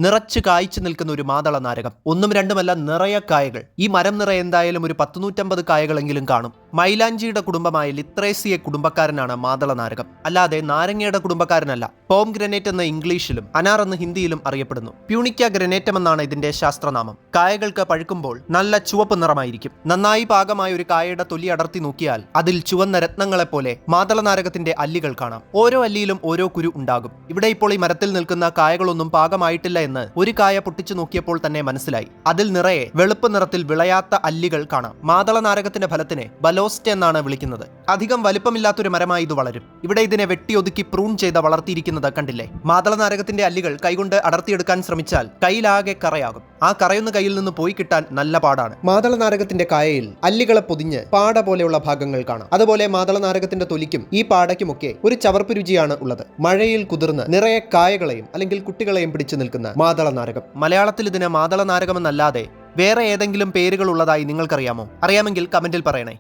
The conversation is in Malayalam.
നിറച്ച് കായ്ച്ചു നിൽക്കുന്ന ഒരു മാതള നാരകം. ഒന്നും രണ്ടുമല്ല, നിറയെ കായകൾ. ഈ മരം നിറയെ എന്തായാലും ഒരു 100-150 കായകളെങ്കിലും കാണും. മൈലാഞ്ചിയുടെ കുടുംബമായ ലിത്രേസിയെ കുടുംബക്കാരനാണ് മാതള നാരകം. അല്ലാതെ നാരങ്ങയുടെ കുടുംബക്കാരനല്ല. പോം ഗ്രനേറ്റ് എന്ന ഇംഗ്ലീഷിലും അനാർ എന്ന ഹിന്ദിയിലും അറിയപ്പെടുന്നു. പ്യൂണിക്ക ഗ്രനേറ്റം എന്നാണ് ഇതിന്റെ ശാസ്ത്രനാമം. കായകൾക്ക് പഴുക്കുമ്പോൾ നല്ല ചുവപ്പ് നിറമായിരിക്കും. നന്നായി പാകമായ ഒരു കായയുടെ തൊലി അടർത്തി നോക്കിയാൽ അതിൽ ചുവന്ന രത്നങ്ങളെപ്പോലെ മാതള നാരകത്തിന്റെ അല്ലികൾ കാണാം. ഓരോ അല്ലിയിലും ഓരോ കുരു ഉണ്ടാകും. ഇവിടെ ഇപ്പോൾ ഈ മരത്തിൽ നിൽക്കുന്ന കായകളൊന്നും പാകമായിട്ടില്ല എന്ന് ഒരു കായ പൊട്ടിച്ചു നോക്കിയപ്പോൾ തന്നെ മനസ്സിലായി. അതിൽ നിറയെ വെളുപ്പ് നിറത്തിൽ വിളയാത്ത അല്ലികൾ കാണാം. മാതള നാരകത്തിന്റെ ഫലത്തിനെ ബലോസ്റ്റ് എന്നാണ് വിളിക്കുന്നത്. അധികം വലിപ്പമില്ലാത്തൊരു മരമായി ഇത് വളരും. ഇവിടെ ഇതിനെ വെട്ടിയൊതുക്കി പ്രൂൺ ചെയ്ത് വളർത്തിയിരിക്കുന്നത് കണ്ടില്ലേ? മാതള നാരകത്തിന്റെ അല്ലികൾ കൈകൊണ്ട് അടർത്തിയെടുക്കാൻ ശ്രമിച്ചാൽ കയ്യിലാകെ കറയാകും. ആ കറയുന്ന കയ്യിൽ നിന്ന് പോയി കിട്ടാൻ നല്ല പാടാണ്. മാതള നാരകത്തിന്റെ കായയിൽ അല്ലികളെ പൊതിഞ്ഞ് പാട പോലെയുള്ള ഭാഗങ്ങൾ കാണാം. അതുപോലെ മാതള നാരകത്തിന്റെ തൊലിക്കും ഈ പാടയ്ക്കുമൊക്കെ ഒരു ചവർപ്പ് രുചിയാണ് ഉള്ളത്. മഴയിൽ കുതിർന്ന് നിറയെ കായകളെയും അല്ലെങ്കിൽ കുട്ടികളെയും പിടിച്ചു നിൽക്കുന്ന മാതള നാരകം. മലയാളത്തിൽ ഇതിന് മാതള നാരകമെന്നല്ലാതെ വേറെ ഏതെങ്കിലും പേരുകൾ ഉള്ളതായി നിങ്ങൾക്കറിയാമോ? അറിയാമെങ്കിൽ കമന്റിൽ പറയണേ.